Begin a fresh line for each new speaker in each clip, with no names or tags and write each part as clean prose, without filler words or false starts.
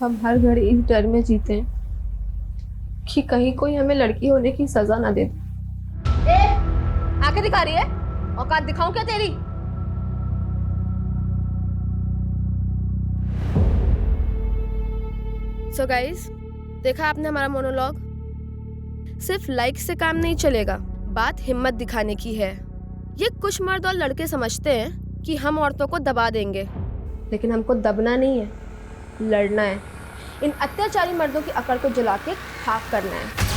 हम हर घड़ी इस डर में जीते हैं कि कहीं कोई हमें लड़की होने की सजा ना दे दे।
आंखें दिखा रही है? औकात दिखाऊं क्या तेरी? सो गाइस, देखा आपने हमारा मोनोलॉग। सिर्फ लाइक से काम नहीं चलेगा, बात हिम्मत दिखाने की है। ये कुछ मर्द और लड़के समझते हैं कि हम औरतों को दबा देंगे, लेकिन हमको दबना नहीं है, लड़ना है। इन अत्याचारी मर्दों की अकड़ को जला के खाक करना है।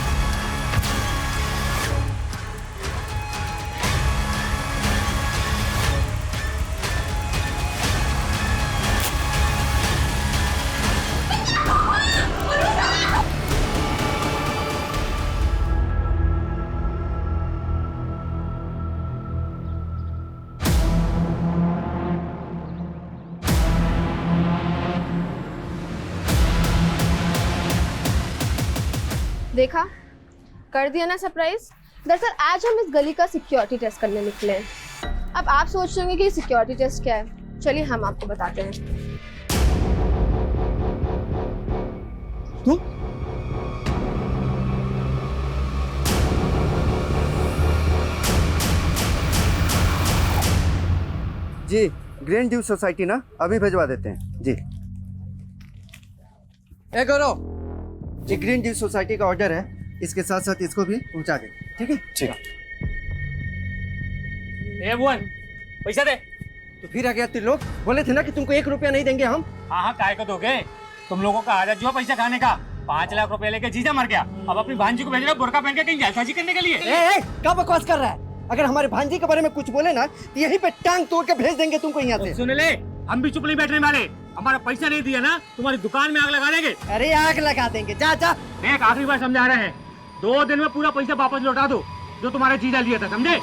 देखा, कर दिया ना सरप्राइज। दरअसल आज हम इस गली का सिक्योरिटी टेस्ट करने निकले हैं। अब आप सोच रहे होंगे कि सिक्योरिटी टेस्ट क्या है। चलिए हम आपको बताते हैं।
तू जी ग्रीन ड्यू सोसाइटी ना, अभी भिजवा देते हैं जी। ए गौरव, ये ग्रीन ड्यू सोसाइटी का ऑर्डर है, इसके साथ साथ इसको भी पहुंचा दे। ठीक है?
ठीक है। ए भुवन, पैसा दे।
तो फिर आ गया तेरे लोग, बोले थे ना कि तुमको 1 रुपया नहीं देंगे हम।
हाँ हाँ, काय को दोगे? तुम लोगों का आदत जो है पैसा खाने का। 5 लाख रुपए लेके जीजा मर गया, अब अपनी भांजी को भेज रहे हो बुर्का पहन के कहीं जालसाजी करने के लिए।
ए, क्या बकवास कर रहा है? अगर हमारे भांजी के बारे में कुछ बोले ना तो यहीं पे टांग तोड़ के भेज देंगे तुमको यहाँ से।
सुन ले, हम भी चुप नहीं बैठने वाले। हमारा पैसा नहीं दिया ना, तुम्हारी दुकान में आग लगा देंगे।
अरे आग लगा देंगे, जा जा।
एक आखिरी बार समझा रहे हैं, 2 दिन में पूरा पैसा वापस लौटा दो जो तुम्हारे जीजा लिया था, समझे?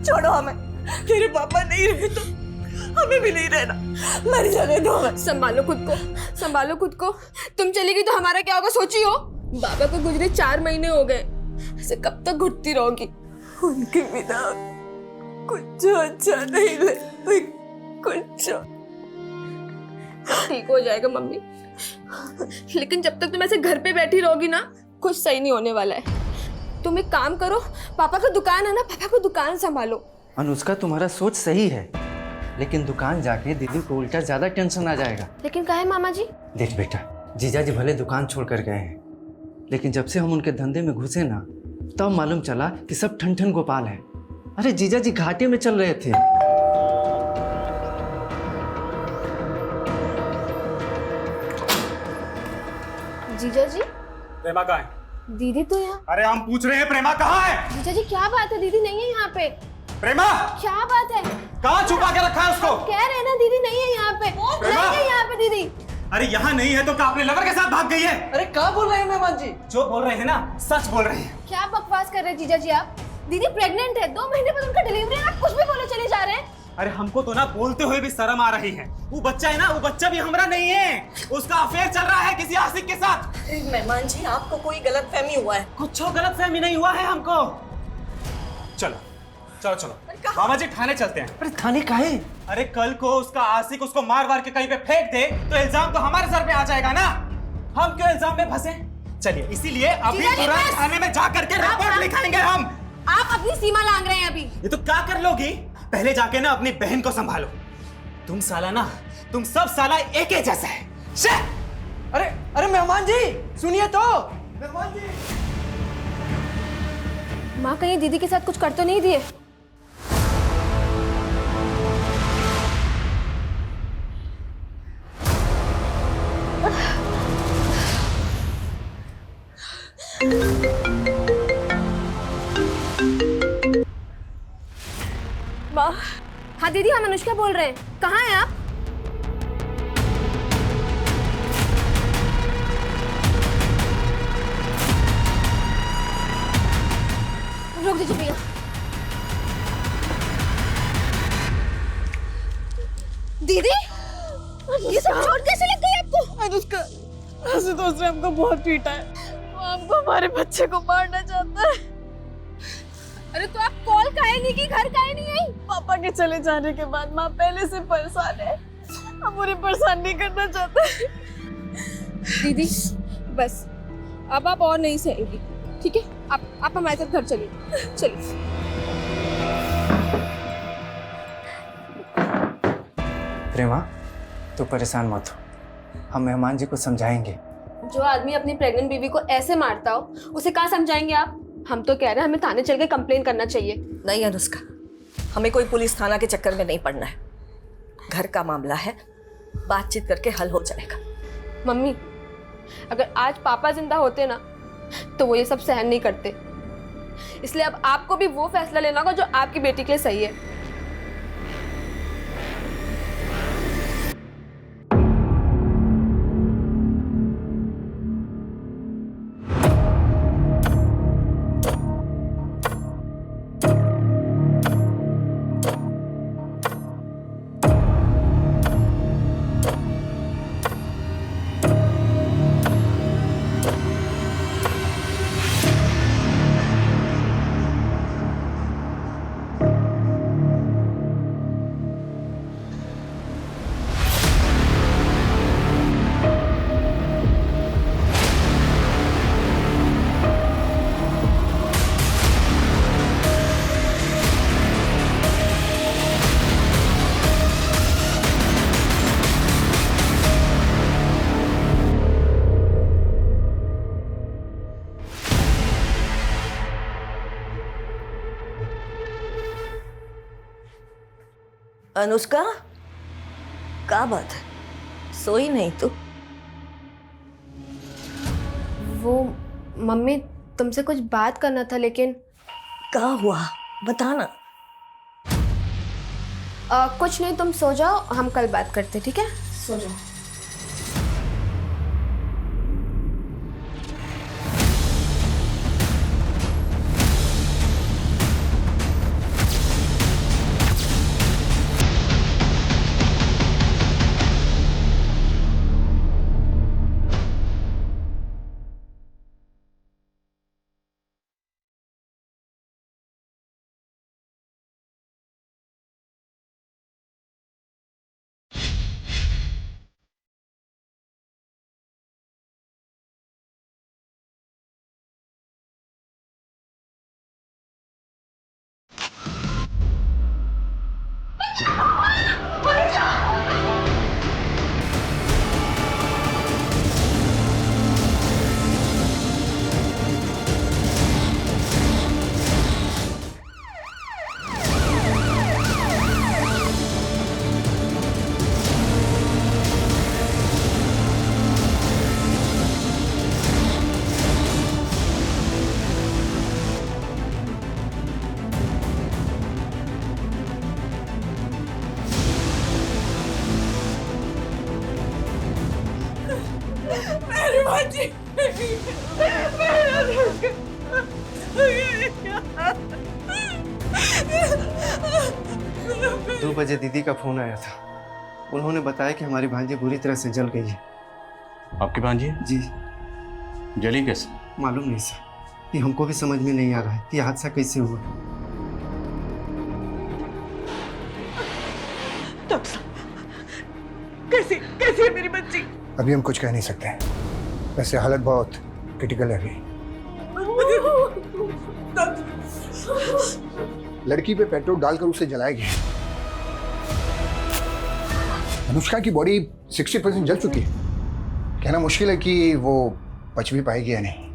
छोड़ो हमें, तेरे पापा नहीं रहे तो हमें भी नहीं रहना। मर जाने दो हमें। संभालो खुद को, संभालो खुद को। तुम चली गई तो हमारा क्या होगा सोची हो? बाबा को गुजरे 4 महीने हो गए, ऐसे कब तक घुटती रहोगी? उनके बिना कुछ अच्छा नहीं लगता, कुछ ठीक हो जाएगा मम्मी, लेकिन जब तक तुम ऐसे घर पे बैठी रहोगी ना, कुछ सही नहीं होने वाला है। तुम एक काम करो, पापा का दुकान है ना, पापा को दुकान संभालो।
अनुष्का, तुम्हारा सोच सही है, लेकिन दुकान जाके दीदी को उल्टा ज्यादा टेंशन आ जाएगा।
लेकिन काहे मामा जी?
देख बेटा, जीजा जी भले दुकान छोड़ कर गए हैं, लेकिन जब से हम उनके धंधे में घुसे ना, तब मालूम चला कि सब ठन ठन गोपाल है। अरे जीजा जी घाटे में चल रहे थे।
जीजा जी,
प्रेमा कहाँ है?
दीदी तो यहाँ।
अरे हम पूछ रहे हैं प्रेमा कहाँ है?
जीजा जी क्या बात है, दीदी नहीं है यहाँ पे।
प्रेमा
क्या बात है?
कहाँ छुपा के रखा है उसको?
कह रहे हैं ना दीदी नहीं है यहाँ पे,
प्रेमा!
नहीं है यहाँ पे दीदी।
अरे यहाँ नहीं है तो क्या अपने लवर के साथ भाग गई है?
अरे क्या बोल रहे हैं मेहमान जी?
जो बोल रहे हैं ना, सच बोल रहे हैं।
क्या बकवास कर रहे हैं जीजा जी आप? दीदी प्रेग्नेंट है, 2 महीने बाद उनका डिलीवरी है, आप कुछ भी बोले चले जा रहे हैं।
अरे हमको तो ना बोलते हुए भी शर्म आ रही है। वो बच्चा है ना, वो बच्चा भी हमारा नहीं है, उसका अफेयर चल रहा है किसी आशिक के साथ।
मेहमान जी, आपको कोई गलतफहमी हुआ है?
कुछ गलतफहमी नहीं हुआ है हमको। चलो चलो चलो मामा जी, थाने चलते हैं।
अरे थाने काहे?
अरे कल को उसका आशिक उसको मार मार के कहीं पे फेंक दे तो इल्जाम तो हमारे सर पे आ जाएगा ना। हम क्यों इल्जाम में फंसे? चलिए इसीलिए अभी तुरंत थाने में जा करके रिपोर्ट लिखाएंगे हम।
आप अपनी सीमा लांग रहे हैं अभी।
ये तो क्या कर लोगी? पहले जाके ना अपनी बहन को संभालो। तुम साला ना, तुम सब साला एक ही जैसा है।
अरे अरे मेहमान जी सुनिए तो। मेहमान जी,
माँ कहीं दीदी के साथ कुछ कर तो नहीं दिए? माँ। हाँ दीदी, हम अनुष्का बोल रहे हैं, कहाँ हैं आप?
वैसे तो उसने हमको बहुत पीटा है, वो हमको हमारे बच्चे को मारना चाहता है।
अरे तो आप कॉल काहे नहीं की, घर काहे नहीं आई?
पापा के चले जाने के बाद माँ पहले से परेशान है, हम उन्हें परेशान नहीं करना चाहते।
दीदी बस, अब आप और नहीं सहेंगी, ठीक है? आप हमारे साथ घर चलिए, चलिए।
प्रेमा, तू परेशान मत हो, हम मेहमान जी को समझाएंगे।
जो आदमी अपनी प्रेग्नेंट बीवी को ऐसे मारता हो, उसे कहाँ समझाएंगे आप? हम तो कह रहे हैं हमें थाने चल के कंप्लेन करना चाहिए।
नहीं अनुष्का, हमें कोई पुलिस थाना के चक्कर में नहीं पड़ना है। घर का मामला है, बातचीत करके हल हो जाएगा।
मम्मी, अगर आज पापा जिंदा होते ना तो वो ये सब सहन नहीं करते, इसलिए अब आपको भी वो फैसला लेना होगा जो आपकी बेटी के लिए सही है।
अनुष्का, क्या बात है, सोई नहीं तू?
वो मम्मी, तुमसे कुछ बात करना था, लेकिन
क्या हुआ बताना।
कुछ नहीं, तुम सो जाओ, हम कल बात करते, ठीक है? सो जाओ।
बाजी,
2 बजे दीदी का फोन आया था, उन्होंने बताया कि हमारी भांजी बुरी तरह से जल गई है।
आपकी भांजी
जी
जली कैसे?
मालूम नहीं सर, ये हमको भी समझ में नहीं आ रहा है कि हादसा कैसे हुआ।
कैसी कैसी है मेरी बच्ची?
अभी हम कुछ कह नहीं सकते, वैसे हालत बहुत क्रिटिकल है अभी। लड़की पे पेट्रोल डालकर उसे जलाया गया। अनुष्का की बॉडी 60% जल चुकी है, कहना मुश्किल है कि वो बच भी पाएगी या नहीं।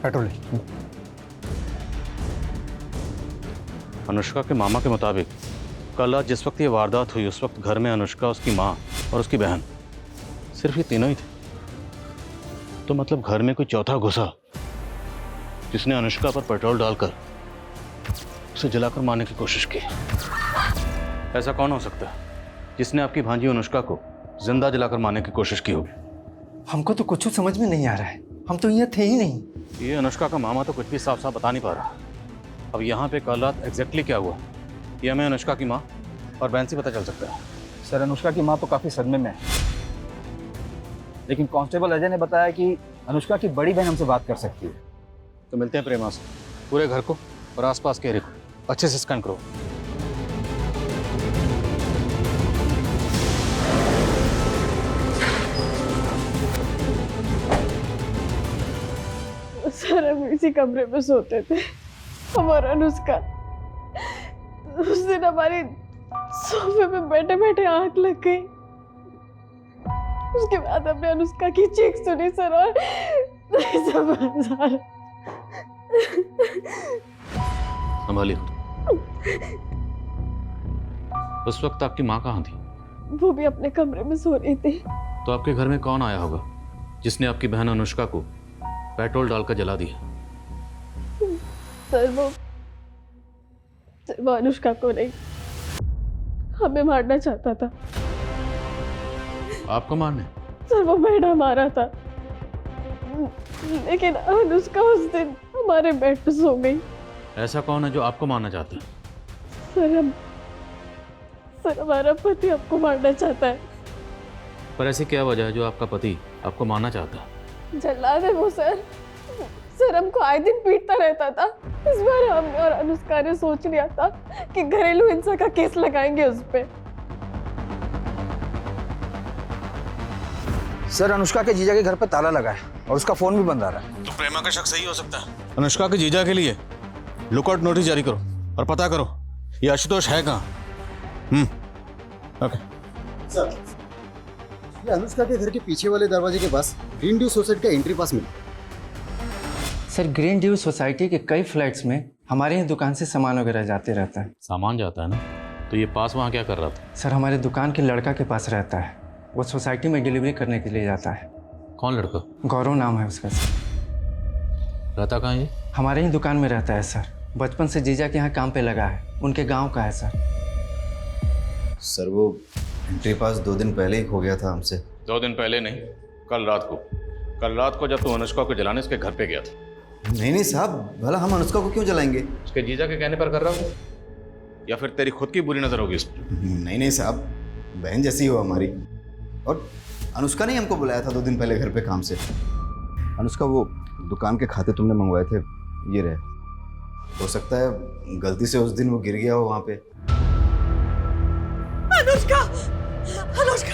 पेट्रोल।
अनुष्का के मामा के मुताबिक कल रात जिस वक्त ये वारदात हुई उस वक्त घर में अनुष्का, उसकी माँ और उसकी बहन, सिर्फ ये तीनों ही थे। तो मतलब घर में कोई चौथा घुसा जिसने अनुष्का पर पेट्रोल डालकर उसे जलाकर मारने की कोशिश की। ऐसा कौन हो सकता है जिसने आपकी भांजी अनुष्का को जिंदा जलाकर मारने की कोशिश की होगी?
हमको तो कुछ समझ में नहीं आ रहा है, हम तो यहाँ थे ही नहीं।
ये अनुष्का का मामा तो कुछ भी साफ साफ बता नहीं पा रहा। अब यहाँ पे कल रात एग्जैक्टली क्या हुआ ये हमें अनुष्का की माँ और बहन से पता चल सकता है।
सर, अनुष्का की माँ तो काफी सदमे में है, लेकिन कांस्टेबल अजय ने बताया कि अनुष्का की बड़ी बहन हमसे बात कर सकती है।
तो मिलते हैं प्रेमा से। पूरे घर को और आसपास के एरिया को अच्छे से स्कैन करो।
सर हम इसी कमरे में सोते थे, हमारा अनुष्का। उस दिन हमारी सोफे पे बैठे बैठे आंख लग गई। उसके बाद हमने अनुष्का की चीख सुनी सर, और
संभालिए। उस वक्त आपकी माँ कहाँ थी?
वो भी अपने कमरे में सो रही थी।
तो आपके घर में कौन आया होगा जिसने आपकी बहन अनुष्का को पेट्रोल डालकर जला दिया?
सर वो अनुष्का को नहीं, हमें मारना चाहता था।
आपको मारने?
सर वो बेटा मारा था, लेकिन अनुष्का उस दिन हमारे बेड पे सो गई।
ऐसा कौन है जो आपको मारना चाहता है?
सर हमारा पति आपको मारना चाहता है।
पर ऐसी क्या वजह है जो आपका पति आपको मारना चाहता है?
जल्लाद है वो सर हमको आए दिन पीटता रहता था। इस बार हमने और अनुष्का ने सोच लिया था कि घरेलू हिंसा का केस लगाएंगे उस पे।
सर, अनुष्का के जीजा के घर पे ताला लगा है और उसका फोन भी बंद आ रहा है।
तो प्रेमा का शक सही हो सकता है। अनुष्का के जीजा के लिए लुकआउट नोटिस जारी करो और पता करो ये आशुतोष है कहाँ। ओके
सर, ये अनुष्का के घर के पीछे वाले दरवाजे के पास ग्रीन ड्यू सोसाइटी का एंट्री पास मिला।
सर ग्रीन ड्यू सोसाइटी के कई फ्लैट्स में हमारे यहाँ दुकान से सामान वगैरह जाते रहता है।
सामान जाता है ना, तो ये पास वहाँ क्या कर रहा था?
सर हमारे दुकान के लड़का के पास रहता है, वो सोसाइटी में डिलीवरी करने के लिए जाता है।
कौन लड़का?
गौरव नाम है उसका सर।
रहता कहाँ ये?
हमारे ही दुकान में रहता है सर, बचपन से जीजा के यहाँ काम पे लगा है, उनके गाँव का है सर।
सर वो एंट्री पास 2 दिन पहले ही खो गया था हमसे।
2 दिन पहले नहीं, कल रात को। कल रात को जब तू अनुष्का को जलाने उसके घर पे गया था।
नहीं साहब, भला हम अनुष्का को क्यों जलाएंगे?
उसके जीजा के कहने पर कर रहा हो या फिर तेरी खुद की बुरी नजर होगी इस पर?
नहीं साहब, बहन जैसी हो हमारी। और अनुष्का ने हमको बुलाया था 2 दिन पहले घर पे काम से। अनुष्का वो दुकान के खाते तुमने मंगवाए थे, ये रहे। हो सकता है गलती से उस दिन वो गिर गया हो वहाँ पे।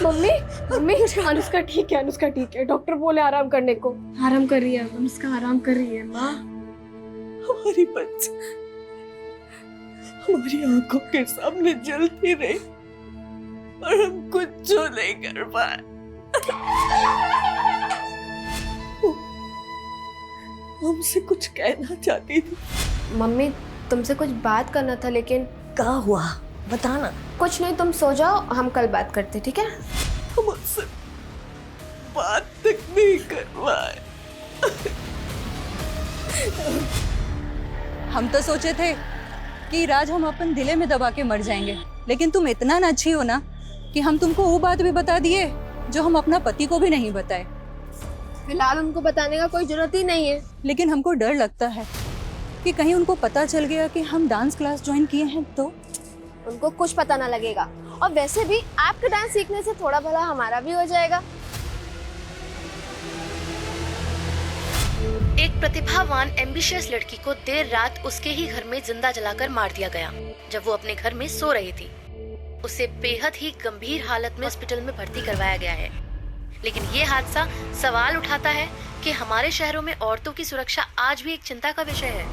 मम्मी अनुष्का ठीक है, अनुष्का ठीक है। डॉक्टर बोले आराम करने को। आराम कर रही है अनुष्का, आराम कर रही है माँ।
हमारी बच्ची हमारी आंखों के सामने जलती रही और हम कुछ जो नहीं कर पाए। हमसे कुछ कहना चाहती थी।
मम्मी तुमसे कुछ बात करना था, लेकिन
क्या हुआ बताना।
कुछ नहीं, तुम सो जाओ, हम कल बात करते, ठीक है?
मुझसे बात तक नहीं कर पाए।
हम तो सोचे थे कि राज हम अपन दिले में दबा के मर जाएंगे, लेकिन तुम इतना न अच्छी हो ना कि हम तुमको वो बात भी बता दिए जो हम अपना पति को भी नहीं बताए।
फिलहाल उनको बताने का कोई जरूरत ही नहीं है।
लेकिन हमको डर लगता है कि कहीं उनको पता चल गया कि हम डांस क्लास ज्वाइन किए हैं तो।
उनको कुछ पता ना लगेगा, और वैसे भी आपका डांस सीखने से थोड़ा भला हमारा भी हो जाएगा।
एक प्रतिभावान एम्बिशियस लड़की को देर रात उसके ही घर में जिंदा जलाकर मार दिया गया जब वो अपने घर में सो रही थी। उसे बेहद ही गंभीर हालत में हॉस्पिटल में भर्ती करवाया गया है। लेकिन ये हादसा सवाल उठाता है कि हमारे शहरों में औरतों की सुरक्षा आज भी एक चिंता का विषय है।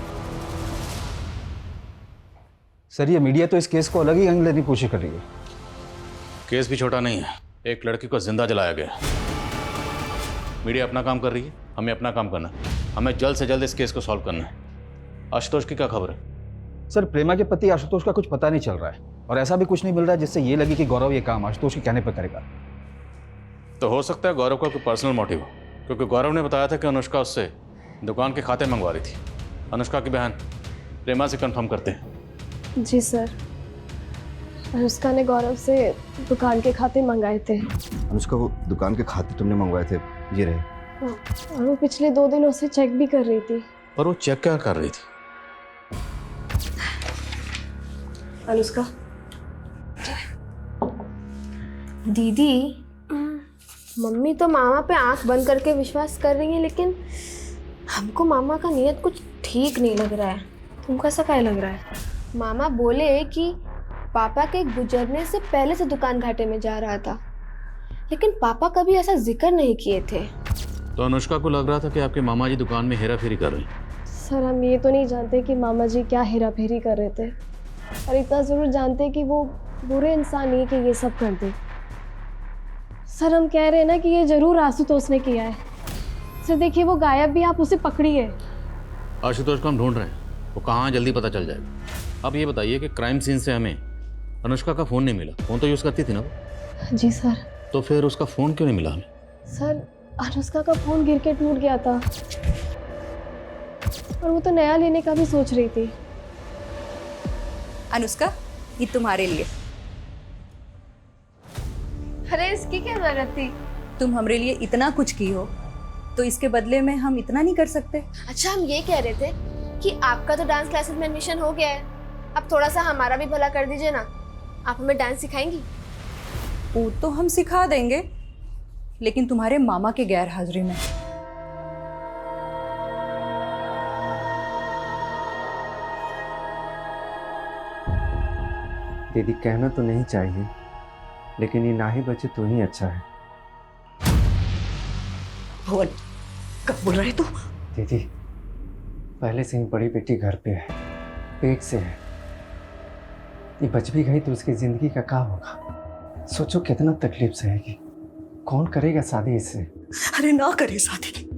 सर, ये मीडिया तो इस केस को अलग ही एंगल लेने की कोशिश कर रही है।
केस भी छोटा नहीं है, एक लड़की को जिंदा जलाया गया। मीडिया अपना काम कर रही है, हमें अपना काम करना है। हमें जल्द से जल्द इस केस को सॉल्व करना है। आशुतोष की क्या खबर है?
सर, प्रेमा के पति आशुतोष का कुछ पता नहीं चल रहा है और ऐसा भी कुछ नहीं मिल रहा है जिससे ये लगे कि गौरव ये काम आशुतोष के कहने पर करेगा।
तो हो सकता है गौरव का कोई पर्सनल मोटिव हो, क्योंकि गौरव ने बताया था कि अनुष्का उससे दुकान के खाते मंगवा रही थी। अनुष्का की बहन प्रेमा से कंफर्म करते हैं।
जी सर, अनुष्का ने गौरव से दुकान के खाते मंगाए थे।
अनुष्का, वो दुकान के खाते तुमने मंगवाए थे, ये रहे।
और वो पिछले 2 दिनों से चेक भी कर रही थी।
पर वो चेक क्या कर रही थी?
अनुष्का दीदी, मम्मी तो मामा पे आंख बंद करके विश्वास कर रही है, लेकिन हमको मामा का नीयत कुछ ठीक नहीं लग रहा है। तुमको ऐसा क्या लग रहा है? मामा बोले कि पापा के गुजरने से पहले से दुकान घाटे में जा रहा था, लेकिन पापा कभी ऐसा जिक्र नहीं किए थे।
तो अनुष्का को लग रहा था कि आपके मामा जी दुकान में हेरा फेरी कर रहे हैं।
सर, हम ये तो नहीं जानते कि मामा जी क्या हेरा फेरी कर रहे थे, और इतना ज़रूर जानते कि वो बुरे इंसान नहीं कि ये सब कर दे। सर, हम कह रहे हैं ना कि ये ज़रूर आशुतोष ने किया है। सर देखिए, वो गायब भी, आप उसे पकड़िए।
आशुतोष को हम ढूंढ रहे हैं, वो कहाँ जल्दी पता चल जाएगा। अब ये बताइए कि क्राइम सीन से हमें अनुष्का का फ़ोन नहीं मिला। फ़ोन तो यूज़ करती थी ना वो?
जी सर।
तो फिर उसका फ़ोन क्यों नहीं मिला हमें?
सर, अनुष्का का फ़ोन गिर के टूट गया था और वो तो नया लेने का भी सोच रही थी।
अनुष्का, ये तुम्हारे लिए।
अरे इसकी क्या जरूरत थी?
तुम हमरे लिए इतना कुछ की हो, तो इसके बदले में हम इतना नहीं कर सकते?
अच्छा, हम ये कह रहे थे कि आपका तो डांस क्लासेस में एडमिशन हो गया है, अब थोड़ा सा हमारा भी भला कर दीजिए ना। आप हमें डांस सिखाएंगी?
वो तो हम सिखा देंगे, लेकिन तुम्हारे मामा के गैर हाजिरी में।
दीदी, कहना तो नहीं चाहिए, लेकिन ये ना ही बचे तो ही अच्छा है।
भुवन, कब बोल रहे तू?
दीदी, पहले से ही बड़ी बेटी घर पे है, पेट से है। ये बच भी गई तो उसकी जिंदगी का क्या होगा? सोचो कितना तकलीफ सहेगी। कौन करेगा शादी इससे?
अरे ना करे शादी,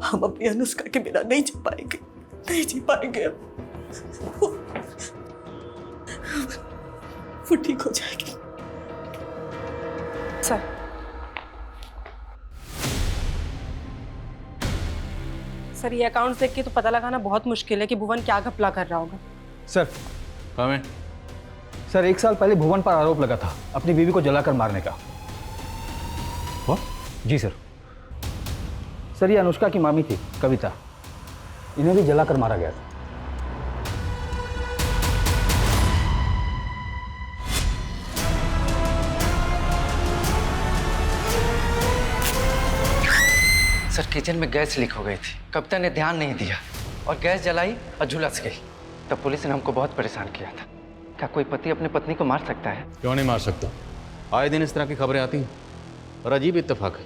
हम अपनी अनुष्का के बिना नहीं जी पाएंगे, नहीं जी पाएंगे। अब वो ठीक हो जाएगी।
सर, ये अकाउंट देख के तो पता लगाना बहुत मुश्किल है कि भुवन क्या घपला कर रहा होगा।
सर, सर 1 साल पहले भुवन पर आरोप लगा था अपनी बीवी को जलाकर मारने का। जी सर। सर, ये अनुष्का की मामी थी कविता, इन्हें भी जलाकर मारा गया था।
सर, किचन में गैस लीक हो गई थी। कविता ने ध्यान नहीं दिया और गैस जलाई और झुलस गई। तब पुलिस ने हमको बहुत परेशान किया था। क्या कोई पति अपनी पत्नी को मार सकता है?
क्यों नहीं मार सकता? आए दिन इस तरह की खबरें आती हैं। और अजीब इत्तेफाक है,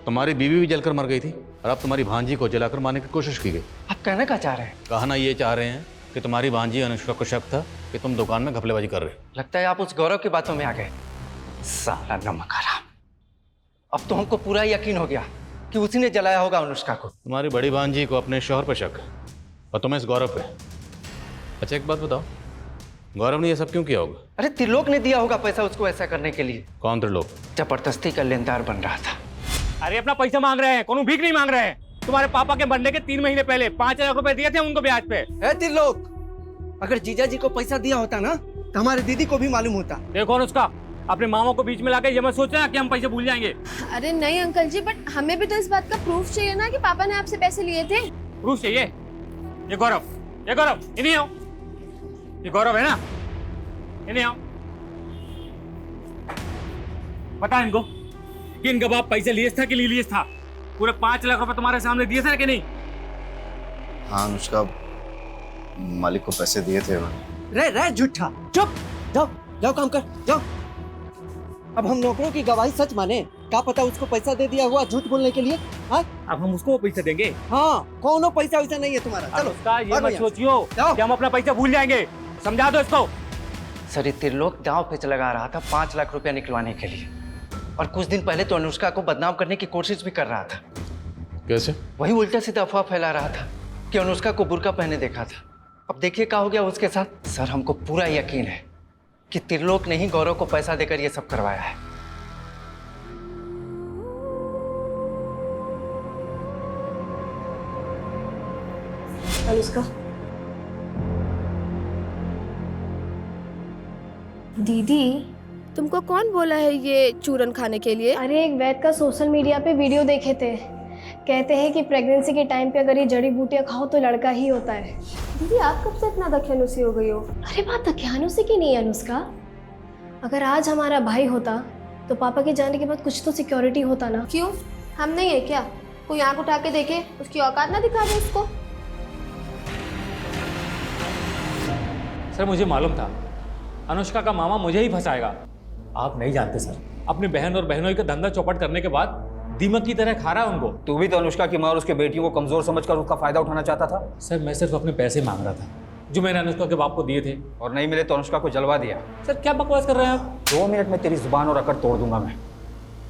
तुम्हारी बीवी भी जलकर मर गई थी और अब तुम्हारी भांजी को जलाकर मारने की कोशिश की गई।
आप कहना क्या चाह रहे हैं?
कहना ये चाह रहे हैं कि तुम्हारी भांजी अनुष्का को शक था कि तुम दुकान में घपलेबाजी कर रहे हो।
लगता है आप उस गौरव की बातों में आ गए। साला नमक हराम। अब तो हमको पूरा यकीन हो गया कि उसी ने जलाया होगा अनुष्का को।
तुम्हारी बड़ी भांजी को अपने शौहर पर शक है और तुम्हें इस गौरव पे। अच्छा, एक बात बताओ, गौरव ने ये सब क्यों किया होगा?
अरे त्रिलोक ने दिया होगा पैसा उसको ऐसा करने के लिए।
कौन त्रिलोक?
जबरदस्ती का लेनदार बन रहा था।
अरे अपना पैसा मांग रहे हैं, कोनो भीख नहीं मांग रहे हैं। तुम्हारे पापा के मरने के 3 महीने पहले 5 लाख रुपए दिए थे उनको ब्याज पे।
त्रिलोक, अगर जीजा जी को पैसा दिया होता ना तो हमारे दीदी को भी मालूम होता।
देखो अनुष्का, अपने मामा को बीच में लाके ये मत सोचना कि हम पैसे भूल जाएंगे।
अरे नहीं अंकल जी, बट हमें भी तो इस बात का प्रूफ चाहिए ना कि पापा ने आपसे पैसे लिए थे।
प्रूफ चाहिए? ये गौरव, इन्हीं आओ। ये गौरव है ना, इन्हीं आओ। बता इनको कि इनका बाप पैसे लिए था कि नहीं लिए था। पूरे 5 लाख रुपए तुम्हारे सामने दिए थे कि नहीं?
हाँ अनुष्का, मालिक को पैसे दिए थे।
रे झूठा, चुप। जाओ काम कर, जाओ। अब हम नौकरों की गवाही सच माने? क्या पता उसको पैसा दे दिया हुआ झूठ बोलने के लिए। हाँ,
अब हम उसको पैसे देंगे?
हाँ, कौनो पैसा वैसा नहीं है तुम्हारा। चलो
उसका ये मत सोचियो कि हम अपना पैसा भूल जाएंगे। समझा दो इसको।
सर, ये त्रिलोक दांव पे लगा रहा था 5 लाख रुपया निकलवाने के लिए, और कुछ दिन पहले तो अनुष्का को बदनाम करने की कोशिश भी कर रहा था।
कैसे?
वही उल्टा सीधा अफवाह फैला रहा था कि अनुष्का को बुर्का पहने देखा था। अब देखिए क्या हो गया उसके साथ। सर हमको पूरा यकीन है कि त्रिलोक ने ही गौरव को पैसा देकर ये सब करवाया है।
अनुष्का,
दीदी
तुमको कौन बोला है ये चूरन खाने के लिए?
अरे एक वैद का सोशल मीडिया पे वीडियो देखे थे। कहते हैं कि प्रेगनेंसी के टाइम पे अगर ये जड़ी बूटियाँ खाओ तो लड़का ही होता है। दीदी आप कब से इतना दख्यानुसी हो गई हो? अरे बात दख्यानुसी की नहीं है अनुष्का। अगर आज हमारा भाई होता तो पापा के जाने के बाद कुछ तो सिक्योरिटी होता ना।
क्यों, हम नहीं है क्या? कोई आंख उठा के देखे, उसकी औकात ना दिखा दे उसको।
सर मुझे मालूम था अनुष्का का मामा मुझे ही फंसाएगा। आप नहीं जानते सर, अपनी बहन और बहनोई का धंधा चौपट करने के बाद दीमक की तरह खा रहा है उनको।
तू भी तो अनुष्का की माँ और उसके बेटियों को कमजोर समझकर उसका फायदा उठाना चाहता था।
सर मैं सिर्फ अपने पैसे मांग रहा था जो मैंने अनुष्का के बाप को दिए थे।
और नहीं मिले तो अनुष्का को जलवा दिया।
सर क्या बकवास कर रहे हैं आप?
2 मिनट में तेरी जुबान और अकड़ तोड़ दूंगा मैं।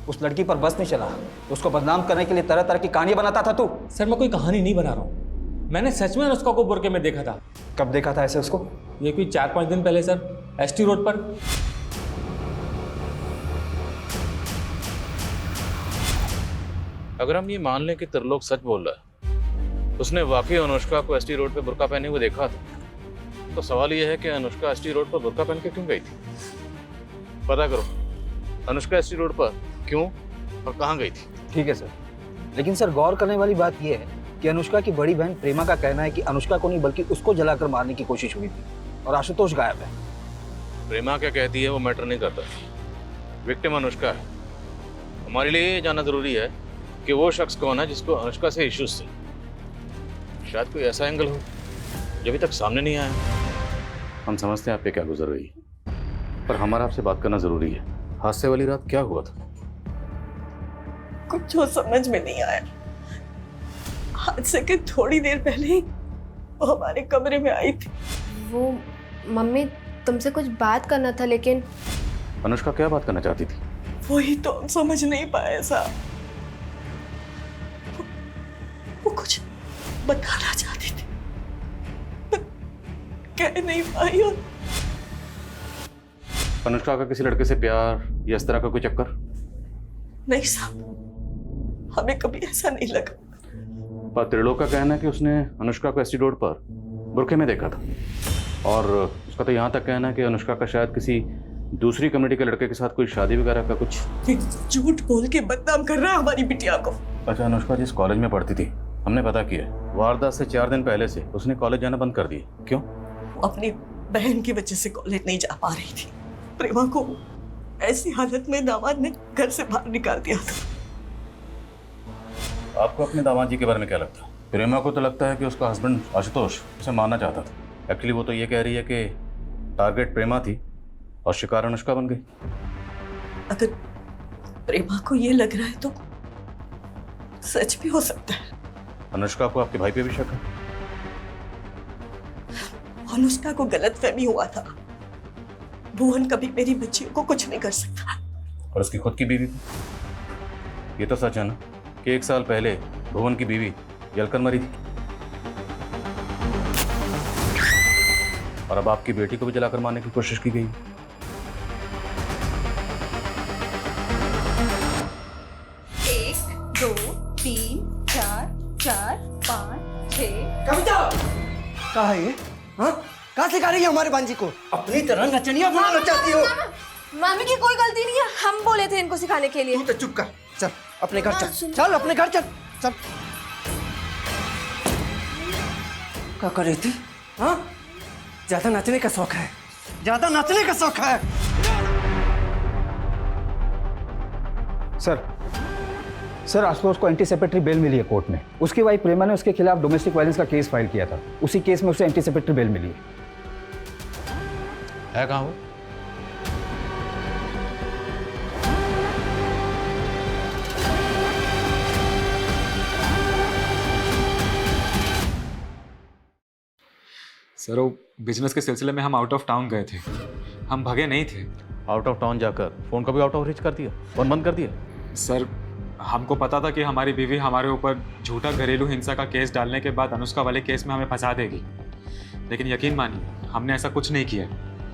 उस लड़की पर बस नहीं चला, उसको बदनाम करने के लिए तरह तरह की कहानियां बनाता था तू।
सर मैं कोई कहानी नहीं बना रहा हूँ, मैंने सच में अनुष्का को बुरके में देखा था।
कब देखा था ऐसे उसको?
ये कोई 4-5 दिन पहले सर, एसटी रोड पर।
अगर हम ये मान लें कि त्रिलोक सच बोल रहा है, उसने वाकई अनुष्का को एसटी रोड पे बुर्का पहने हुए देखा था, तो सवाल ये है कि अनुष्का एसटी रोड पर बुर्का पहन के क्यों गई थी? पता करो अनुष्का एसटी रोड पर क्यों और कहाँ गई थी।
ठीक है सर, लेकिन सर गौर करने वाली बात यह है कि अनुष्का की बड़ी बहन प्रेमा का कहना है कि अनुष्का को नहीं बल्कि उसको जलाकर मारने की कोशिश हुई थी और आशुतोष गायब है।
प्रेमा क्या कहती है वो मैटर नहीं करता, विक्टिम अनुष्का है। हमारे लिए ये जानना जरूरी है कि वो शख्स कौन है जिसको अनुष्का से इश्यूज थे। शायद कोई ऐसा एंगल हो जो अभी तक सामने नहीं आया। हम समझते हैं आप पे क्या गुजर रही है, पर हमारा आपसे बात करना जरूरी है। हादसे वाली रात क्या हुआ था?
कुछ जो समझ में नहीं आया। हादसे के थोड़ी देर पहले ही वो हमारे कमरे में आई थी।
वो मम्मी तुमसे कुछ बात करना था, लेकिन
अनुष्का क्या बात करना चाहती थी?
वही तो हम समझ नहीं पाए साहब। वो कुछ बताना चाहती थी, पर कह नहीं पाई। और
अनुष्का का किसी लड़के से प्यार या इस तरह का कोई चक्कर?
नहीं साहब, हमें कभी ऐसा नहीं लगा।
पर त्रिलोक का कहना है कि उसने अनुष्का को एसटी रोड पर बुरके में देखा था, और उसका तो यहाँ तक कहना है कि अनुष्का का शायद किसी दूसरी कम्युनिटी के लड़के के साथ कोई शादी वगैरह का कुछ।
झूठ बोल के बदनाम कर रहा है हमारी बिटिया को।
अच्छा, अनुष्का जिस कॉलेज में पढ़ती थी हमने पता किया, वारदात से 4 दिन पहले से उसने कॉलेज जाना बंद कर दिया। क्यों?
अपनी बहन की वजह से कॉलेज नहीं जा पा रही थी। प्रेमा को ऐसी हालत में दामाद ने घर से बाहर निकाल दिया था।
आपको अपने दामाद जी के बारे में क्या लगता है? प्रेमा को तो लगता है कि उसका हस्बैंड आशुतोष उसे मारना चाहता था। एक्चुअली वो तो ये कह रही है कि टारगेट प्रेमा थी और शिकार अनुष्का बन गई।
अगर प्रेमा को ये लग रहा है तो सच भी हो सकता है।
अनुष्का को आपके भाई पे भी शक है?
अनुष्का को गलतफहमी हुआ था। भुवन कभी मेरी बच्चियों को कुछ नहीं कर सकता।
और उसकी खुद की बीवी को? ये तो सच है ना कि 1 साल पहले भुवन की बीवी जलकर मरी थी, और अब आपकी बेटी को भी जलाकर मारने की कोशिश की गई।
1 2 3 4 4 5 6।
कविता कहाँ है ये? हाँ, कहाँ सिखा रही है हमारे बांजी को? अपनी तरह नचनिया बनाना चाहती हो?
मामी की कोई गलती नहीं है, हम बोले थे इनको सिखाने के लिए।
तू तो चुप कर, चल अपने घर चल, चल अपने घर चल, चल। क्या कर रही थी? हाँ, ज्यादा नाचने का शौक है, ज्यादा नाचने का शौक है।
सर आशुतोष को एंटीसेपेटरी बेल मिली है कोर्ट में। उसकी वाइफ प्रेमा ने उसके खिलाफ डोमेस्टिक वायलेंस का केस फाइल किया था। उसी केस में उसे एंटीसेपेटरी बेल मिली
है। कहाँ वो?
सर वो बिजनेस के सिलसिले में हम आउट ऑफ टाउन गए थे, हम भगे नहीं थे।
आउट ऑफ टाउन जाकर फोन का भी आउट ऑफ रीच कर दिया, फोन बंद कर दिया?
सर
हमको पता था कि हमारी बीवी हमारे ऊपर झूठा घरेलू हिंसा का केस डालने के बाद अनुष्का वाले केस में हमें फंसा देगी, लेकिन यकीन मानिए हमने ऐसा कुछ नहीं किया।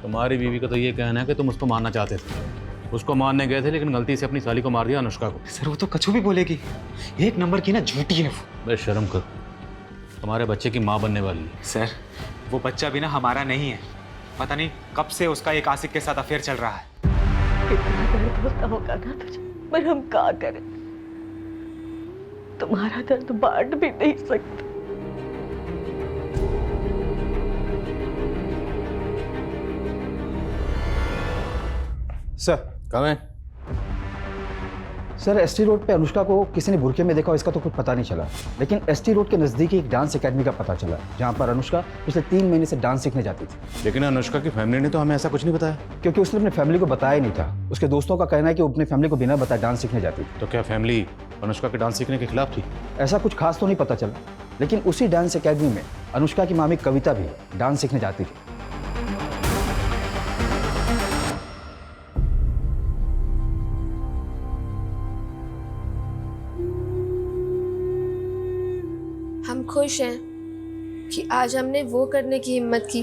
तुम्हारी बीवी का तो ये कहना है कि तुम उसको मारना चाहते थे, उसको मारने गए थे लेकिन गलती से अपनी साली को मार दिया, अनुष्का को।
सर वो तो कछु भी बोलेगी, एक नंबर की ना झूठी है वो।
बस शर्म कर, तुम्हारे बच्चे की माँ बनने वाली है।
सर वो बच्चा भी ना हमारा नहीं है, पता नहीं कब से उसका एक आशिक के साथ अफेयर चल रहा है।
कितना दर्द होता होगा ना तुझे, पर हम क्या करें, तुम्हारा दर्द बांट भी नहीं सकते।
सर
कहाँ है?
सर एसटी रोड पे अनुष्का को किसी ने बुरके में देखा, इसका तो कुछ पता नहीं चला, लेकिन एसटी रोड के नज़दीक एक डांस एकेडमी का पता चला जहाँ पर अनुष्का पिछले 3 महीने से डांस सीखने जाती थी।
लेकिन अनुष्का की फैमिली ने तो हमें ऐसा कुछ नहीं बताया।
क्योंकि उसने अपनी फैमिली को बताया ही नहीं था। उसके दोस्तों का कहना है कि वो अपनी फैमिली को बिना बताए डांस सीखने जाती थी।
तो क्या फैमिली अनुष्का के डांस सीखने के खिलाफ थी?
ऐसा कुछ खास तो नहीं पता चला, लेकिन उसी डांस एकेडमी में अनुष्का की मामी कविता भी डांस सीखने जाती थी।
हम खुश हैं कि आज हमने वो करने की हिम्मत की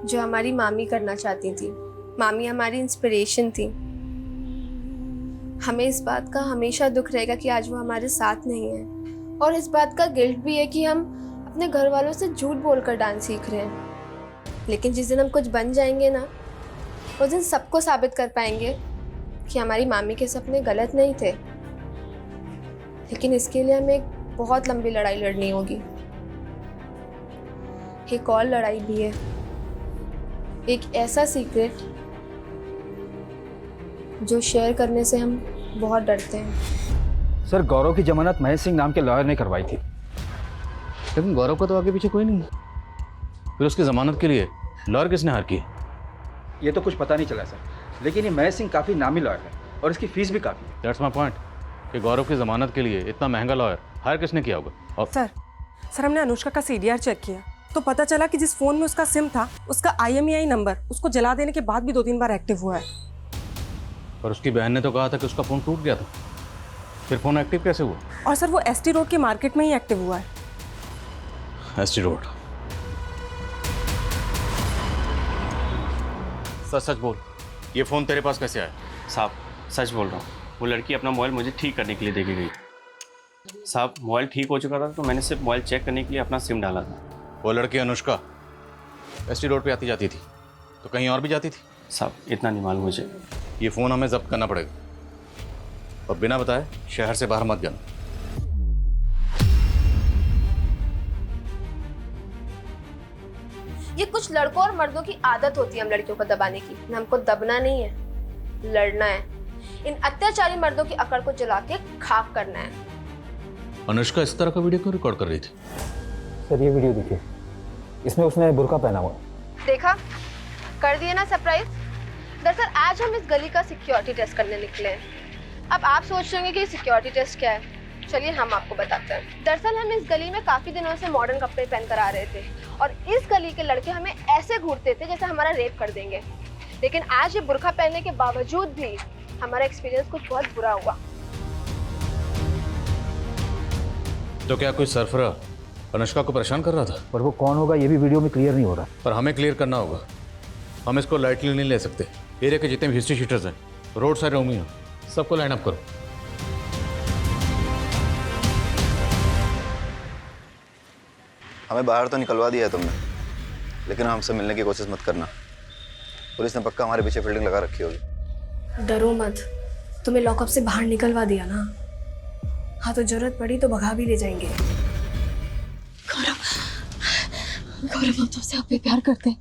जो हमारी मामी करना चाहती थी। मामी हमारी इंस्पिरेशन थी। हमें इस बात का हमेशा दुख रहेगा कि आज वो हमारे साथ नहीं है, और इस बात का गिल्ट भी है कि हम अपने घर वालों से झूठ बोलकर डांस सीख रहे हैं। लेकिन जिस दिन हम कुछ बन जाएंगे ना, उस दिन सबको साबित कर पाएंगे कि हमारी मामी के सपने गलत नहीं थे। लेकिन इसके लिए हमें एक बहुत लंबी लड़ाई लड़नी होगी। एक और लड़ाई भी है, एक ऐसा सीक्रेट जो शेयर करने से हम बहुत डरते हैं।
सर गौरव की जमानत महेश सिंह नाम के लॉयर ने करवाई थी।
लेकिन गौरव का तो आगे पीछे कोई नहीं है, फिर उसकी जमानत के लिए लॉयर किसने हार की?
ये तो कुछ पता नहीं चला सर, लेकिन ये महेश सिंह काफ़ी नामी लॉयर है और इसकी फीस भी काफ़ी है।
दैट्स माय पॉइंट कि गौरव की जमानत के लिए इतना महंगा लॉयर हायर किसने किया होगा? और
सर हमने अनुष्का का CDR चेक किया तो पता चला कि जिस फ़ोन में उसका सिम था, उसका IMEI नंबर उसको जला देने के बाद भी 2-3 बार एक्टिव हुआ है।
और उसकी बहन ने तो कहा था कि उसका फ़ोन टूट गया था, फिर फ़ोन एक्टिव कैसे हुआ?
और सर वो ST रोड के मार्केट में ही एक्टिव हुआ है।
ST road? सच बोल, ये फ़ोन तेरे पास कैसे आया?
साहब सच बोल रहा हूँ, वो लड़की अपना मोबाइल मुझे ठीक करने के लिए दे के गई। साहब मोबाइल ठीक हो चुका था तो मैंने सिर्फ मोबाइल चेक करने के लिए अपना सिम डाला था।
वो लड़की अनुष्का ST रोड पे आती जाती थी तो कहीं और भी जाती थी?
साहब इतना नहीं मालूम मुझे।
ये फ़ोन हमें जब्त करना पड़ेगा और बिना बताए शहर से बाहर मत जाना।
ये कुछ लड़कों और मर्दों की आदत होती है हम लड़कियों को दबाने की। हमको दबना नहीं है, लड़ना है। इन अत्याचारी मर्दों की अकड़ को जला के खाक करना है।
अनुष्का इस तरह का वीडियो क्यों रिकॉर्ड कर रही थी?
सर ये वीडियो देखिए, इसमें उसने बुर्का पहना हुआ।
देखा, कर दिए ना सरप्राइज। दरअसल आज हम इस गली का सिक्योरिटी टेस्ट करने निकले हैं। अब आप सोच रहे होंगे कि सिक्योरिटी टेस्ट क्या है, चलिए हम आपको बताते हैं। दरअसल हम इस गली में काफी दिनों से मॉडर्न कपड़े पहन कर आ रहे थे और इस गली के लड़के हमें ऐसे घूरते थे जैसे हमारा रेप कर देंगे। लेकिन आज ये बुर्का पहनने के बावजूद भी हमारा एक्सपीरियंस कुछ बहुत बुरा हुआ।
तो क्या कोई सरफरा अनुष्का को परेशान कर रहा था?
पर वो कौन होगा ये भी वीडियो में क्लियर नहीं हो रहा।
पर हमें क्लियर करना होगा, हम इसको लाइटली नहीं ले सकते। एरिया के जितने भी हिस्ट्री शीटर्स हैं, रोड साइड रोमी हैं, सबको लाइन अप करो।
हमें बाहर तो निकलवा दिया है तुमने, लेकिन हमसे मिलने की कोशिश मत करना। पुलिस ने पक्का हमारे पीछे फील्डिंग लगा रखी होगी।
डरो मत, तुम्हें लॉकअप से बाहर निकलवा दिया ना। हाँ तो जरूरत पड़ी तो भगा भी ले जाएंगे।
गौरव हम तुमसे आप भी प्यार करते हैं,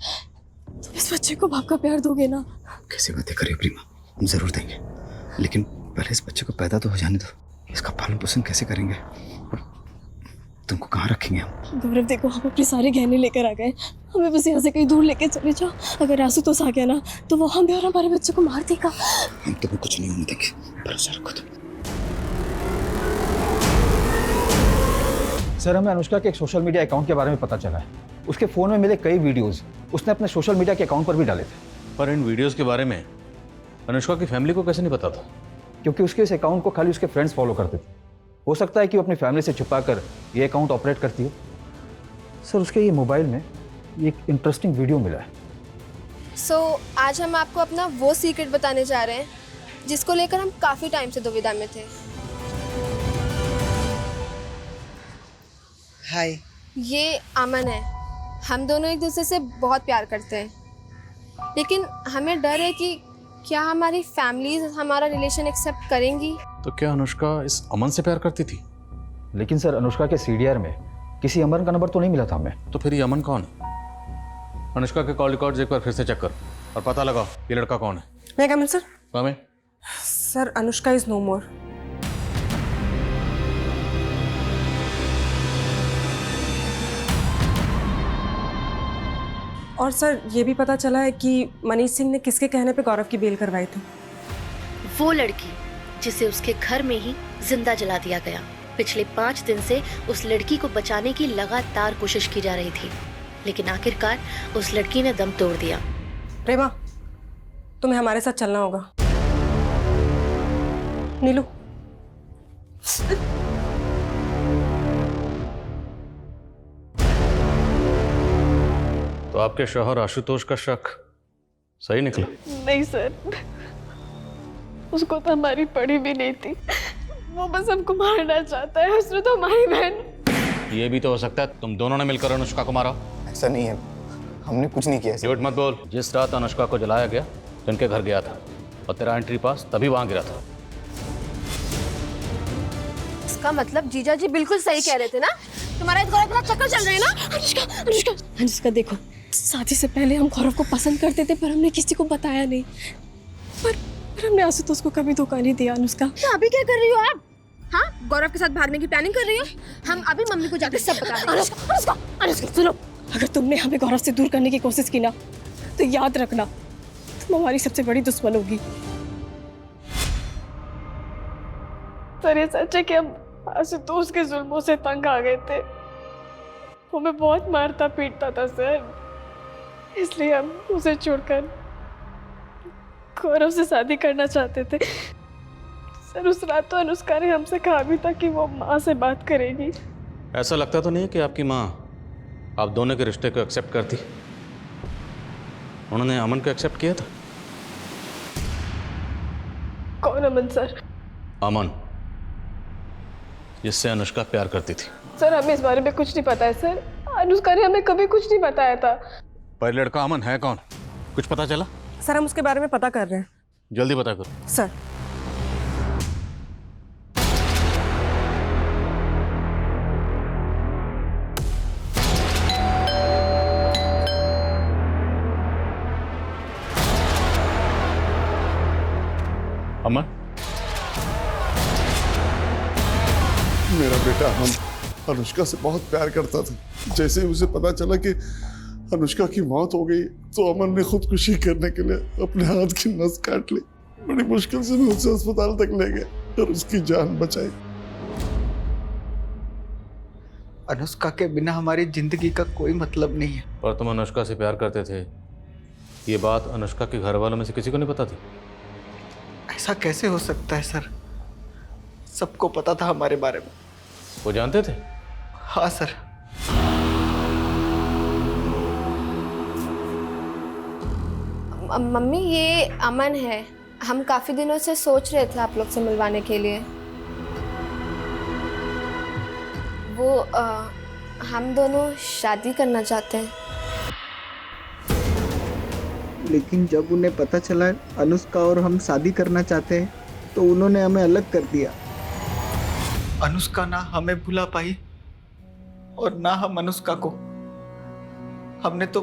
तुम इस बच्चे को बाप का प्यार दोगे ना?
कैसी बातें करिए प्रीमा, हम जरूर देंगे, लेकिन पहले इस बच्चे को पैदा तो हो जाने दो। इसका पालन पोषण कैसे करेंगे और तुमको कहाँ रखेंगे हम?
गौरव देखो, हम अपने सारे गहने लेकर आ गए, हमें बस यहाँ से कहीं दूर लेके चले जाओ। अगर आशुतोष आ गया ना तो वो हमें और हमारे बच्चे को मार देगा।
हम तुम्हें कुछ नहीं होने देंगे, भरोसा रखो तुम।
सर हमें अनुष्का के एक सोशल मीडिया अकाउंट के बारे में पता चला है। उसके फ़ोन में मिले कई वीडियोस उसने अपने सोशल मीडिया के अकाउंट पर भी डाले थे।
पर इन वीडियोस के बारे में अनुष्का की फैमिली को कैसे नहीं पता था?
क्योंकि उसके इस अकाउंट को खाली उसके फ्रेंड्स फॉलो करते थे। हो सकता है कि वो अपनी फैमिली से छुपाकर ये अकाउंट ऑपरेट करती हो। सर उसके ये मोबाइल में ये एक इंटरेस्टिंग वीडियो मिला है।
आज हम आपको अपना वो सीक्रेट बताने जा रहे हैं जिसको लेकर हम काफ़ी टाइम से दुविधा में थे।
हाय,
ये अमन है। हम दोनों एक दूसरे से बहुत प्यार करते हैं, लेकिन हमें डर है कि क्या हमारी फैमिलीज हमारा रिलेशन एक्सेप्ट करेंगी।
तो क्या अनुष्का इस अमन से प्यार करती थी?
लेकिन सर अनुष्का के सीडीआर में किसी अमन का नंबर तो नहीं मिला था हमें।
तो फिर ये अमन कौन है? अनुष्का के कॉल रिकॉर्ड्स एक बार फिर से चेक कर और पता लगाओ ये लड़का कौन है।
मैं कम इन सर?
हमें
सर अनुष्का इज नो मोर। और सर ये भी पता चला है कि मनीष सिंह ने किसके कहने पे गौरव की बेल करवाई थी।
वो लड़की जिसे उसके घर में ही जिंदा जला दिया गया। पिछले 5 दिन से उस लड़की को बचाने की लगातार कोशिश की जा रही थी, लेकिन आखिरकार उस लड़की ने दम तोड़ दिया।
प्रेमा, तुम्हें हमारे साथ चलना होगा। नीलू,
तो आपके शौहर आशुतोष का शक सही निकला?
नहीं सर, उसको तो हमारी पड़ी भी नहीं थी। वो बस हमको मारना चाहता है। उसने तो हमारी बहन।
ये भी तो हो सकता है तुम दोनों ने मिलकर अनुष्का को मारा।
ऐसा नहीं है, हमने कुछ नहीं किया।
झूठ मत बोल। जिस रात अनुष्का को जलाया गया तो इनके घर गया था और तेरा एंट्री पास तभी वहां गिरा था।
इसका मतलब जीजा जी बिल्कुल सही कह रहे थे ना? तुम्हारा इस गौरव के साथ चक्कर चल रहे हैं ना?
अनुष्का देखो, शादी से पहले हम गौरव को पसंद करते थे, पर हमने किसी को बताया नहीं। पर हमने आशुतोष को कभी धोखा नहीं दिया। अनुष्का,
तो अभी क्या कर रही हो आप? हाँ, गौरव के साथ भागने की प्लानिंग कर रही हो? हम अभी मम्मी को जाकर सब बता देंगे।
अनुष्का सुनो, अगर तुमने हमें गौरव से दूर करने की कोशिश की ना, तो याद रखना तुम हमारी सबसे बड़ी दुश्मन होगी। सर ये सच है कि हम आशुतोष के जुल्मों से तंग आ गए थे। वो हमें बहुत मारता पीटता था सर, इसलिए हम उसे छोड़कर गौरव से शादी करना चाहते थे। सर उस रात तो अनुष्का ने हमसे कहा भी था कि वो माँ से बात करेगी।
ऐसा लगता तो नहीं कि आपकी माँ आप दोनों के रिश्ते को एक्सेप्ट करती? उन्होंने अमन को एक्सेप्ट किया था।
कौन अमन सर?
अमन, जिससे अनुष्का प्यार करती थी।
सर हमें इस बारे में कुछ नहीं पता है सर। अनुष्का ने हमें कभी कुछ नहीं बताया था।
पर लड़का अमन है कौन? कुछ पता चला?
सर हम उसके बारे में पता कर रहे हैं।
जल्दी पता करो।
सर
अमन,
मेरा बेटा हम अनुष्का से बहुत प्यार करता था। जैसे ही उसे पता चला कि अनुष्का की मौत हो गई तो अमन ने खुदकुशी करने के लिए अपने हाथ की नस काट ली। बड़ी मुश्किल से मैं उसे अस्पताल तक ले गया और उसकी जान बचाई।
अनुष्का के बिना हमारी जिंदगी का कोई मतलब नहीं है।
पर तुम अनुष्का से प्यार करते थे, ये बात अनुष्का के घर वालों में से किसी को नहीं पता थी?
ऐसा कैसे हो सकता है सर? सबको पता था हमारे बारे में।
वो जानते थे?
हाँ सर।
मम्मी ये अमन है। हम काफी दिनों से सोच रहे थे आप लोग से मिलवाने के लिए। वो हम दोनों शादी करना चाहते हैं।
लेकिन जब उन्हें पता चला अनुष्का और हम शादी करना चाहते हैं तो उन्होंने हमें अलग कर दिया। अनुष्का ना हमें भुला पाई और ना हम अनुष्का को। हमने तो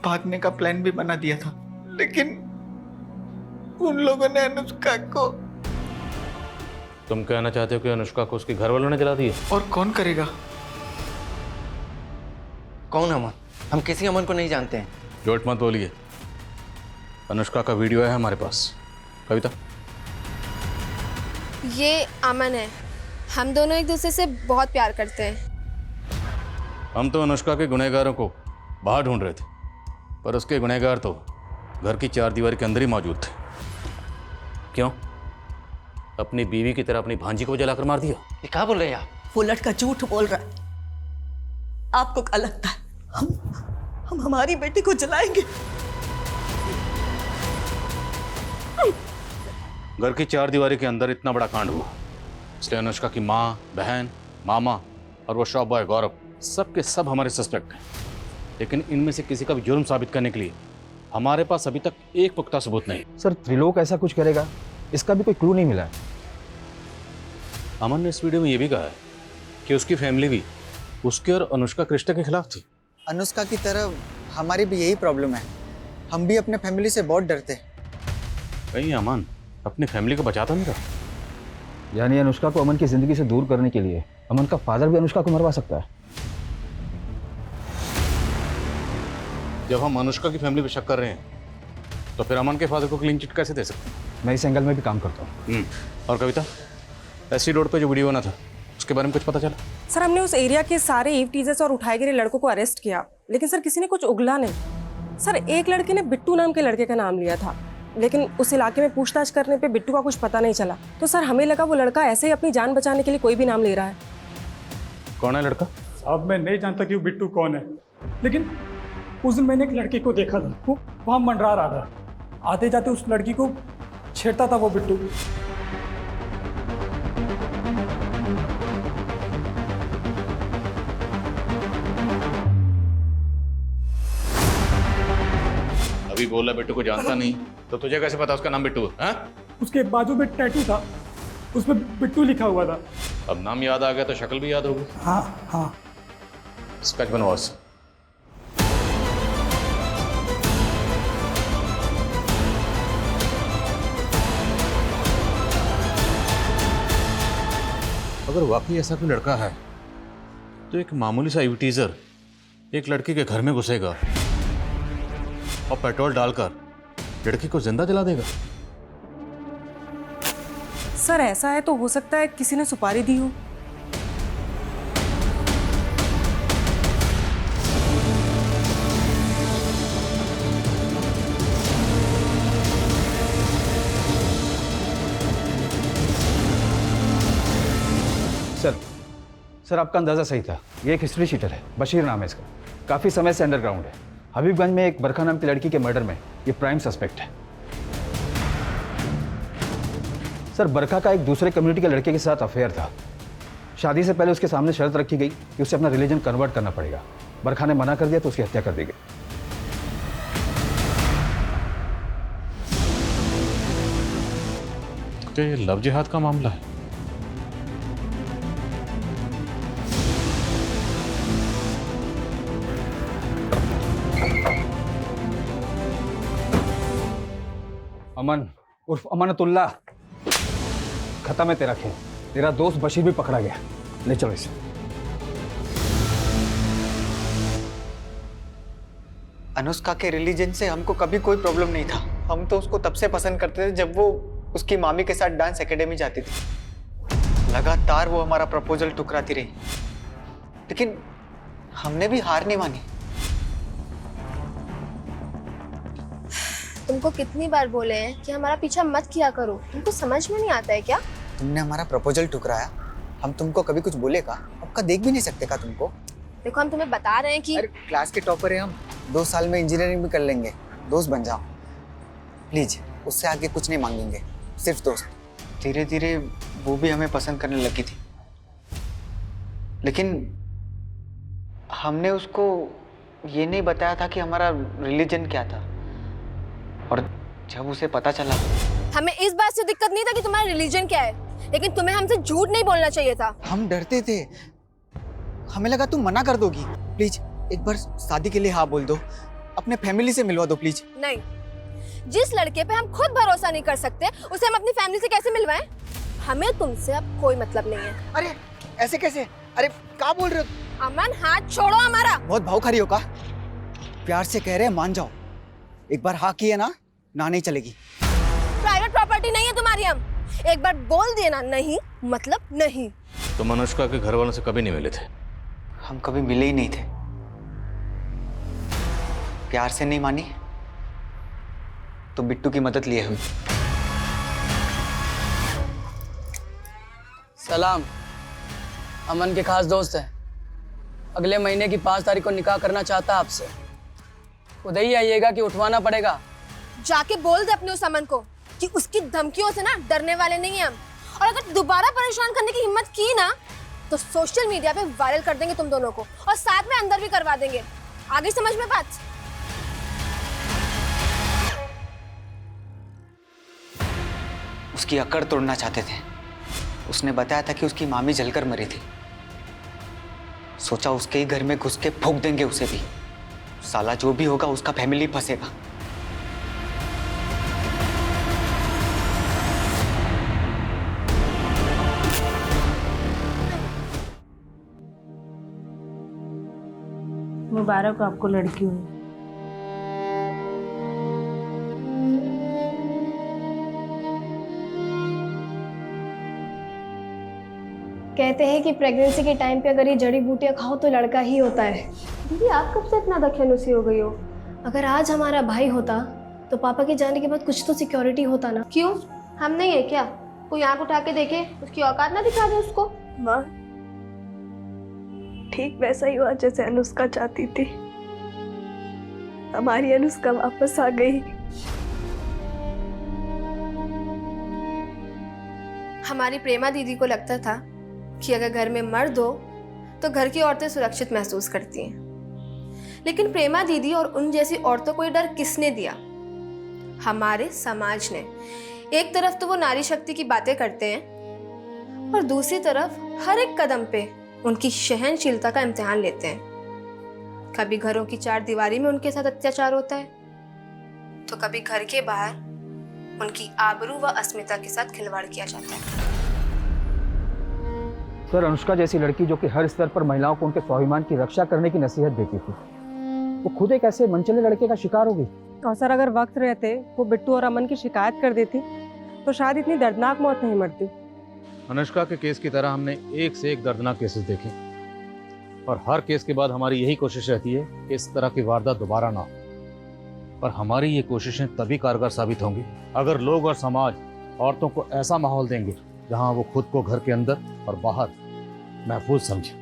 भागने का प्लान भी बना दिया था, लेकिन उन लोगों ने अनुष्का को।
तुम कहना चाहते हो कि अनुष्का को उसके घर वालों ने जला दिया?
और कौन करेगा?
कौन अमन? हम किसी अमन को नहीं जानते हैं।
झूठ मत बोलिए। अनुष्का का वीडियो है हमारे पास। कविता,
ये अमन है। हम दोनों एक दूसरे से बहुत प्यार करते हैं।
हम तो अनुष्का के गुनहगारों को बाहर ढूंढ रहे थे, पर उसके गुनहगार तो घर की 4 दीवार के अंदर ही मौजूद थे। क्यों? अपनी बीवी की तरह अपनी भांजी को जलाकर मार दिया?
ये क्या बोल रहे हैं आप?
वो लड़का झूठ बोल रहा है। आपको क्या लगता है हम हमारी बेटी को जलाएंगे?
घर की 4 दीवारी के अंदर इतना बड़ा कांड हुआ, इसलिए अनुष्का की माँ, बहन, मामा और वो शॉप बॉय गौरव सबके सब हमारे सस्पेक्ट हैं। लेकिन इनमें से किसी का भी जुर्म साबित करने के लिए हमारे पास अभी तक एक पुख्ता सबूत नहीं।
सर त्रिलोक ऐसा कुछ करेगा, इसका भी कोई क्लू नहीं मिला है।
अमन ने इस वीडियो में ये भी कहा है कि उसकी फैमिली भी उसके और अनुष्का के रिश्ते के खिलाफ थी।
अनुष्का की तरह हमारी भी यही प्रॉब्लम है, हम भी अपने फैमिली से बहुत डरते हैं।
कहीं अमन अपनी फैमिली को बचाता नहीं रहा?
यानी अनुष्का को अमन की जिंदगी से दूर करने के लिए अमन का फादर भी अनुष्का को मरवा सकता है।
जब हम अनुष्का की फैमिली पे शक कर रहे हैं तो फिर अमन के फादर को क्लीन चिट कैसे दे सकते हैं?
मैं इस एंगल में भी काम करता हूँ।
और कविता, एससी रोड पे जो वीडियो बना था उसके बारे में कुछ पता चला?
सर हमने उस एरिया के सारे ईव टीजर्स और उठाए गिरे लड़कों को अरेस्ट किया, लेकिन सर किसी ने कुछ उगला नहीं। सर एक लड़के ने बिट्टू नाम के लड़के का नाम लिया था, लेकिन उस इलाके में पूछताछ करने पे बिट्टू का कुछ पता नहीं चला। तो सर हमें लगा वो लड़का ऐसे ही अपनी जान बचाने के लिए कोई भी नाम ले रहा है।
कौन है लड़का?
साहब मैं नहीं जानता कि वो बिट्टू कौन है, लेकिन उस दिन मैंने एक लड़के को देखा था, वो वहाँ मंडरा रहा था। आते जाते उस लड़की को छेड़ता था वो बिट्टू।
अभी बोला बिट्टू को जानता नहीं, तो तुझे कैसे पता उसका नाम बिट्टू है?
उसके बाजू में टैटू था, उसमें बिट्टू लिखा हुआ था।
अब नाम याद आ गया तो शक्ल भी याद होगी।
हाँ हाँ।
स्केच बनवा उससे। अगर वाकई ऐसा कोई लड़का है तो एक मामूली सा टीजर एक लड़की के घर में घुसेगा और पेट्रोल डालकर लड़की को जिंदा जला देगा।
सर ऐसा है तो हो सकता है किसी ने सुपारी दी हो।
सर आपका अंदाजा सही था, ये एक हिस्ट्री शीटर है, बशीर नाम है इसका। काफी समय से अंडरग्राउंड है। हबीबगंज में एक बरखा नाम की लड़की के मर्डर में ये प्राइम सस्पेक्ट है। सर बरखा का एक दूसरे कम्युनिटी के लड़के के साथ अफेयर था। शादी से पहले उसके सामने शर्त रखी गई कि उसे अपना रिलीजन कन्वर्ट करना पड़ेगा। बरखा ने मना कर दिया तो उसकी हत्या कर दी गई।
क्या ये लव जिहाद का मामला है?
अमन उर्फ अमानतुल्लाह, खत्म है तेरा खेल। तेरा दोस्त बशीर भी पकड़ा गया। ले चलो इसे।
अनुष्का के रिलीजन से हमको कभी कोई प्रॉब्लम नहीं था। हम तो उसको तब से पसंद करते थे जब वो उसकी मामी के साथ डांस एकेडमी जाती थी। लगातार वो हमारा प्रपोजल ठुकराती रही, लेकिन हमने भी हार नहीं मानी।
तुमको कितनी बार बोले हैं कि हमारा पीछा मत किया करो, तुमको समझ में नहीं आता है क्या?
तुमने हमारा प्रपोजल ठुकराया, हम तुमको कभी कुछ बोले का? आपका देख भी नहीं सकते का तुमको?
देखो हम तुम्हें बता रहे हैं कि
अरे क्लास के टॉपर है हम, 2 साल में इंजीनियरिंग भी कर लेंगे। दोस्त बन जाओ प्लीज, उससे आगे कुछ नहीं मांगेंगे, सिर्फ दोस्त। धीरे धीरे वो भी हमें पसंद करने लगी थी, लेकिन हमने उसको ये नहीं बताया था कि हमारा रिलीजन क्या था। और जब उसे पता चला,
हमें इस बात से दिक्कत नहीं था कि तुम्हारा रिलीजन क्या है, लेकिन तुम्हें हमसे झूठ नहीं बोलना चाहिए था।
हम डरते थे, हमें लगा तुम मना कर दोगी। प्लीज एक बार शादी के लिए हाँ बोल दो, अपने फैमिली से मिलवा दो प्लीज।
नहीं, जिस लड़के पे हम खुद भरोसा नहीं कर सकते उसे हम अपनी फैमिली से कैसे मिलवाएं? हमें तुमसे अब कोई मतलब नहीं है।
अरे ऐसे कैसे? अरे क्या बोल रहे हो?
अमन हाथ छोड़ो हमारा।
बहुत भावखारी हो का? प्यार से कह रहे हैं, मान जाओ। एक बार हाँ किए ना, ना नहीं चलेगी।
प्राइवेट प्रॉपर्टी नहीं है तुम्हारी। हम एक बार बोल दिए ना नहीं मतलब नहीं।
तुम अनुष्का के घर वालों से कभी नहीं मिले थे?
हम कभी मिले ही नहीं थे। प्यार से नहीं मानी तो बिट्टू की मदद लिए हुई।
सलाम। अमन के खास दोस्त है। अगले महीने की 5 तारीख को निकाह करना चाहता है आपसे। खुद ही आइएगा कि उठवाना पड़ेगा?
जाके बोल दे अपने उस अमन को कि उसकी धमकियों से ना डरने वाले नहीं हैं हम। और अगर दोबारा परेशान करने की हिम्मत की ना तो सोशल मीडिया पे वायरल कर देंगे तुम दोनों को और साथ में अंदर भी करवा देंगे। आगे समझ में बात?
उसकी अकड़ तोड़ना चाहते थे। उसने बताया था कि उसकी मामी जलकर मरी थी। सोचा उसके ही घर में घुस के फूंक देंगे उसे भी। साला जो भी होगा उसका फैमिली फंसेगा।
मुबारक हो आपको लड़की हुई।
कहते हैं कि प्रेगनेंसी के टाइम पे अगर ये जड़ी बूटियां खाओ तो लड़का ही होता है। दीदी आप कब से इतना दखलअंदाजी हो गई हो? अगर आज हमारा भाई होता तो पापा के जाने के बाद कुछ तो सिक्योरिटी होता ना। क्यों, हम नहीं है क्या? कोई आंख उठा के देखे, उसकी औकात ना दिखा दे उसको।
माँ ठीक वैसा ही हुआ जैसे अनुष्का चाहती थी। हमारी अनुष्का वापस आ गई।
हमारी प्रेमा दीदी को लगता था कि अगर घर में मर्द हो तो घर की औरतें सुरक्षित महसूस करती हैं। लेकिन प्रेमा दीदी और उन जैसी औरतों को ये डर किसने दिया? हमारे समाज ने। एक तरफ तो वो नारी शक्ति की बातें करते हैं और दूसरी तरफ हर एक कदम पे उनकी सहनशीलता का इम्तिहान लेते हैं। कभी घरों की 4 दीवारी में उनके साथ अत्याचार होता है तो कभी घर के बाहर उनकी आबरू व अस्मिता के साथ खिलवाड़ किया जाता है।
सर, अनुष्का जैसी लड़की जो कि हर स्तर पर महिलाओं को उनके स्वाभिमान की रक्षा करने की नसीहत देती थी, वो खुद एक ऐसे मनचले लड़के का शिकार हो गई।
और सर अगर वक्त रहते वो बिट्टू और अमन की शिकायत कर देती तो शायद इतनी दर्दनाक मौत नहीं मरती।
अनुष्का के केस की तरह हमने एक से एक दर्दनाक केसेस देखे और हर केस के बाद हमारी यही कोशिश रहती है कि इस तरह की वारदात दोबारा ना हो। पर हमारी ये कोशिशें तभी कारगर साबित होंगी अगर लोग और समाज औरतों को ऐसा माहौल देंगे जहां वो खुद को घर के अंदर और बाहर महफूज समझे।